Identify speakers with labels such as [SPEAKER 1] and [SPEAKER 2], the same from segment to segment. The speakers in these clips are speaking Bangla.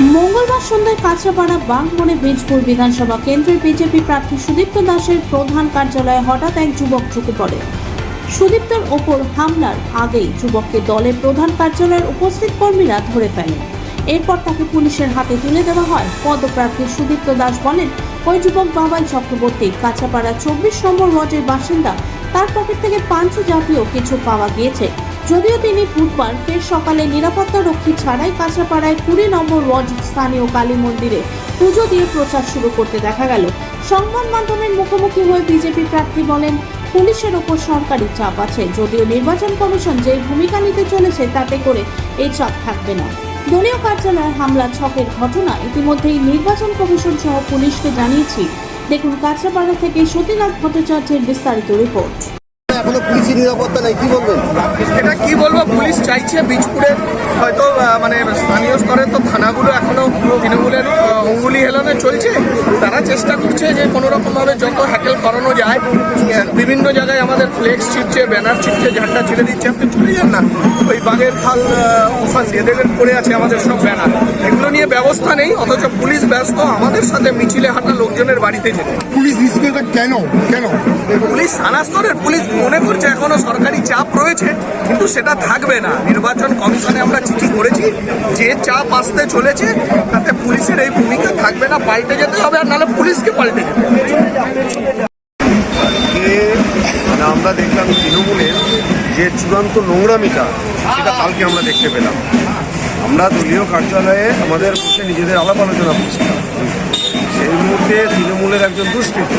[SPEAKER 1] মঙ্গলবার সন্ধ্যায় কাঁচরাপাড়া বাঘমোড়ে বীজপুর বিধানসভা কেন্দ্রের বিজেপি প্রার্থী সুদীপ্ত দাসের প্রধান কার্যালয়ে হঠাৎ এক যুবক ঢুকে পড়ে। সুদীপ্তর ওপর হামলার আগেই যুবককে দলের প্রধান কার্যালয়ের উপস্থিত কর্মীরা ধরে ফেলেন। এরপর তাকে পুলিশের হাতে তুলে দেওয়া হয়। পদপ্রার্থী সুদীপ্ত দাস বলেন, ওই যুবক বাবাই চক্রবর্তী, কাঁচরাপাড়া 24 নম্বর ওয়ার্ডের বাসিন্দা। তার পকেট থেকে পাঞ্চ জাতীয় কিছু পাওয়া গিয়েছে। যদিও তিনি বুধবার ফের সকালে নিরাপত্তা রক্ষী ছাড়াই কাঁচরাপাড়ায় 20 নম্বর ওয়ার্ড স্থানীয় কালী মন্দিরে পুজো দিয়ে প্রচার শুরু করতে দেখা গেল। সংবাদ মাধ্যমের মুখোমুখি হয়ে বিজেপি প্রার্থী বলেন, পুলিশের ওপর সরকারি চাপ আছে, যদিও নির্বাচন কমিশন যে ভূমিকা নিতে চলেছে তাতে করে এই চাপ থাকবে না। দলীয় কার্যালয়ে হামলা ছকের ঘটনা ইতিমধ্যেই নির্বাচন কমিশন সহ পুলিশকে জানিয়েছি। দেখুন কাঁচরাপাড়া থেকে সতীনাথ ভট্টাচার্যের বিস্তারিত রিপোর্ট।
[SPEAKER 2] এখনো পুলিশের নিরাপত্তা নেই, কি বলবেন?
[SPEAKER 3] এটা কি বলবো, পুলিশ চাইছে বীজপুরের হয়তো স্থানীয় স্তরে তো থানাগুলো এখনো তৃণমূলের অঙ্গুলি হেলনে চলছে। তারা চেষ্টা করছে যে কোনো রকমভাবে যত হ্যাকেল করানো যায়। বিভিন্ন জায়গায় আমাদের ফ্লেক্স ছিটছে, ব্যানার ছিটছে, ঝান্ডা ছিঁড়ে দিচ্ছে। আপনি চলে যান না, ওই বাগের খাল ওখান দিয়ে দেখবেন পড়ে আছে আমাদের সব ব্যানার। এগুলো নিয়ে ব্যবস্থা নেই, অথচ পুলিশ ব্যস্ত আমাদের সাথে মিছিলে হাঁটা লোকজনের বাড়িতে যেতে।
[SPEAKER 2] পুলিশ নিষ্ক্রিয়তা কেন?
[SPEAKER 3] পুলিশ থানা স্তরের পুলিশ মনে করছে এখনো সরকারি চাপ রয়েছে, কিন্তু সেটা থাকবে না। নির্বাচন কমিশনে আমরা চিঠি করেছি, যে চাপ আসতে চলেছে তাতে পুলিশের এই ভূমিকা থাকবে না, পাল্টে যেতে হবে, আর নাহলে পুলিশকে পাল্টে যেতে হবে।
[SPEAKER 4] আমরা দেখলাম তৃণমূলের যে চূড়ান্ত নোংরামিটা, সেটা কালকে আমরা দেখতে পেলাম। আমরা দলীয় কার্যালয়ে আমাদের বসে নিজেদের আলাপ আলোচনা করছিলাম। সেই মুহূর্তে তৃণমূলের একজন দুষ্কৃতী,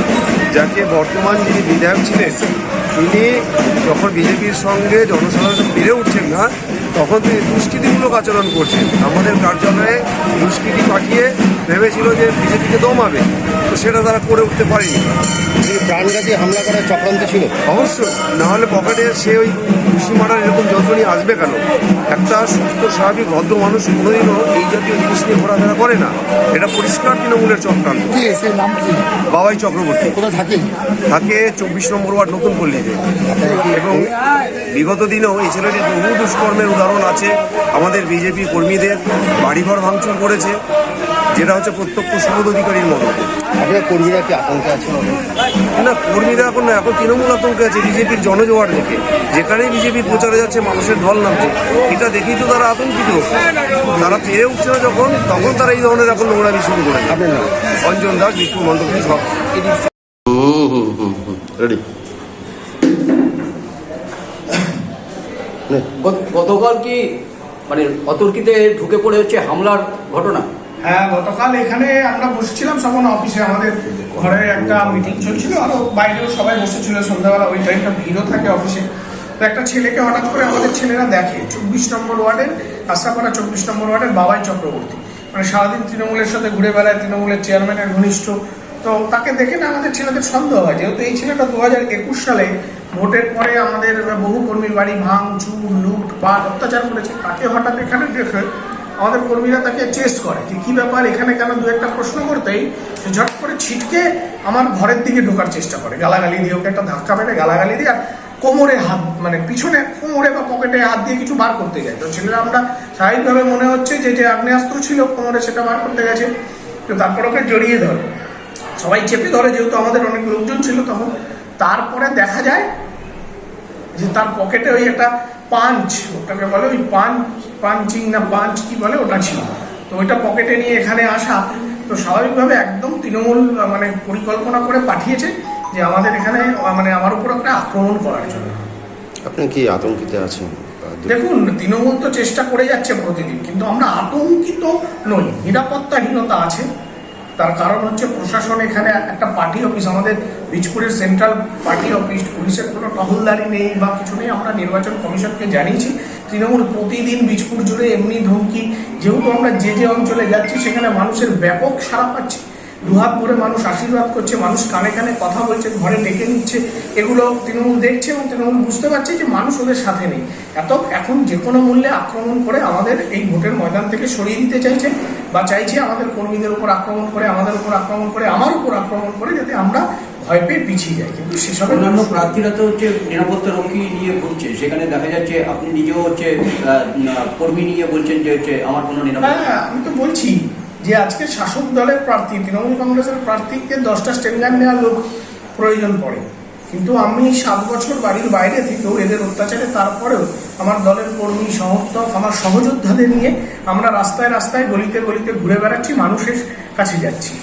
[SPEAKER 4] যাকে বর্তমান যিনি বিধায়ক ছিলেন, তিনি যখন বিজেপির সঙ্গে জনসাধারণ বেড়ে উঠছেন না, তখন তিনি দুষ্কৃতিমূলক আচরণ করছেন। আমাদের কার্যালয়ে দুষ্কৃতি পাঠিয়ে ভেবেছিল যে বিজেপিকে দমাবে, তো সেটা তারা করে উঠতে পারেনি।
[SPEAKER 2] প্রাণঘাতী হামলা করার চক্রান্ত ছিল
[SPEAKER 4] অবশ্যই, নাহলে পকেটে সে ওই ঘুষি মারার এরকম যন্ত্র নিয়ে আসবে কেন? একটা সুস্থ স্বাভাবিক ভদ্র মানুষ কোনোদিনও এই জাতীয় জিনিস নিয়ে ঘোরাফেরা করে না। এটা পরিষ্কার তৃণমূলের চক্রান্ত। বাবাই চক্রবর্তী
[SPEAKER 2] কোথায় থাকে?
[SPEAKER 4] 24 নম্বর ওয়ার্ড নতুন পল্লীতে। এবং বিগত দিনেও এই ছেলেটির বহু দুষ্কর্মের উদাহরণ আছে। আমাদের বিজেপি কর্মীদের বাড়িঘর ভাঙচুর করেছে, যেটা হচ্ছে প্রত্যক্ষ সুবোধ অধিকারীর মতো।
[SPEAKER 2] আপনার কর্মীরা কি আতঙ্কে আছে?
[SPEAKER 4] না, কর্মীরা এখন তৃণমূল আতঙ্কে আছে বিজেপির জনজোয়ার দেখে। যেখানেই বিজেপির প্রচারে যাচ্ছে মানুষের ঢল নামছে, এটা দেখেই তো তারা আতঙ্কিত। তারা পেরে উঠছে না তখন তারা এই ধরনের এখন নোংরামি শুরু করে।
[SPEAKER 2] আপনার নাম?
[SPEAKER 4] অঞ্জন দাস, বিষ্ণু মন্ডল সব।
[SPEAKER 2] রেডি।
[SPEAKER 5] গতকাল কি অতর্কিতে ঢুকে পড়ে হচ্ছে হামলার ঘটনা?
[SPEAKER 3] হ্যাঁ, গতকাল এখানে আমরা বসেছিলাম সখন অফিসে, আমাদের ঘরে একটা মিটিং চলছিল, আরো বাইরেও সবাই বসেছিল সন্ধ্যাবেলা, ওই টাইমটা ভিড়ও থাকে অফিসে। তো একটা ছেলেকে হঠাৎ করে আমাদের ছেলেরা দেখে 24 নম্বর ওয়ার্ডের, কাঁচরাপাড়া 24 নম্বর ওয়ার্ডের বাবাই চক্রবর্তী, সারাদিন তৃণমূলের সাথে ঘুরে বেড়ায়, তৃণমূলের চেয়ারম্যানের ঘনিষ্ঠ। তো তাকে দেখে না আমাদের ছেলেদের সন্দেহ হয়, যেহেতু এই ছেলেটা 2021 সালে ভোটের পরে আমাদের বহু কর্মীর বাড়ি ভাঙচুর, লুটপাট, অত্যাচার করেছে। তাকে হঠাৎ এখানে দেখে আমাদের কর্মীরা তাকে চেস করে যে কী ব্যাপার এখানে কেন, দু একটা প্রশ্ন করতেই ঝট করে ছিটকে আমার ঘরের দিকে ঢোকার চেষ্টা করে, গালাগালি দিয়ে, ওকে একটা ধাক্কা মেরে গালাগালি দিয়ে, আর কোমরে হাত, পিছনে কোমরে বা পকেটে হাত দিয়ে কিছু বার করতে যায়। তো ছেলেরা আমরা স্বাভাবিকভাবে মনে হচ্ছে যে আগ্নেয়াস্ত্র ছিল কোমরে, সেটা বার করতে গেছে। তো তারপর ওকে জড়িয়ে ধরে, সবাই চেপে ধরে, যেহেতু আমাদের অনেক লোকজন ছিল তখন। তারপরে দেখা যায় যে তার পকেটে ওই একটা পাঞ্চ, ওটাকে বলে ওই পাঞ্চিং না পাঞ্চ কি বলে, ওটা ছিল। তো ওইটা পকেটে নিয়ে এখানে আসা, তো স্বাভাবিকভাবে একদম তৃণমূল পরিকল্পনা করে পাঠিয়েছে যে আমাদের এখানে আমার উপর একটা আক্রমণ করার জন্য।
[SPEAKER 2] আপনি কি আতঙ্কিত আছেন?
[SPEAKER 3] দেখুন, তৃণমূল তো চেষ্টা করে যাচ্ছে প্রতিদিন, কিন্তু আমরা আতঙ্কিত নই, নিরাপত্তাহীনতা আছে। তার কারণ হচ্ছে প্রশাসন, এখানে একটা পার্টি অফিস, আমাদের বীজপুরের সেন্ট্রাল পার্টি অফিস, পুলিশের কোনো টহলদারি নেই বা কিছু নেই। আমরা নির্বাচন কমিশনকে জানিয়েছি। তৃণমূল প্রতিদিন বীজপুর জুড়ে এমনি ধমকি, যেহেতু আমরা যে অঞ্চলে যাচ্ছি সেখানে মানুষের ব্যাপক সাড়া পাচ্ছি, দুহাত ভরে মানুষ আশীর্বাদ করছে, মানুষ কানে কানে কথা বলছে, ঘরে ডেকে নিচ্ছে। এগুলো তৃণমূল দেখছে এবং তৃণমূল বুঝতে পারছে যে মানুষ ওদের সাথে নেই। এখন যে কোনো মূল্যে আক্রমণ করে আমাদের এই ভোটের ময়দান থেকে সরিয়ে দিতে চাইছে, বা চাইছে আমাদের কর্মীদের উপর আক্রমণ করে, আমাদের উপর আক্রমণ করে, আমার উপর আক্রমণ করে, যাতে আমরা ভয় পেয়ে পিছিয়ে যায়, কিন্তু সেসব
[SPEAKER 5] অন্যান্য প্রার্থীরা তো হচ্ছে নিরাপত্তা রক্ষী নিয়ে ঘুরছে, সেখানে দেখা যাচ্ছে আপনি নিজেও হচ্ছে কর্মী নিয়ে বলছেন যে হচ্ছে আমার কোনো নিরাপত্তা।
[SPEAKER 3] হ্যাঁ, আমি তো বলছি যে আজকে শাসক দলের প্রার্থী তৃণমূল কংগ্রেসের প্রার্থীকে 10টা স্টেনগান নেওয়ার লোক প্রয়োজন পড়ে, কিন্তু আমি 7 বছর বাড়ির বাইরে থেকেও এদের অত্যাচারে তারপরেও আমার দলের কর্মী সমর্থক আমার সহযোদ্ধাদের নিয়ে আমরা রাস্তায় রাস্তায় গলিতে গলিতে ঘুরে বেড়াচ্ছি, মানুষের কাছে যাচ্ছি।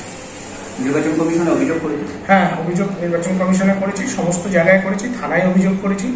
[SPEAKER 5] নির্বাচন কমিশনে অভিযোগ করেছে।
[SPEAKER 3] হ্যাঁ, অভিযোগ নির্বাচন কমিশনে করেছি, সমস্ত জায়গায় করেছি, থানায় অভিযোগ করেছি।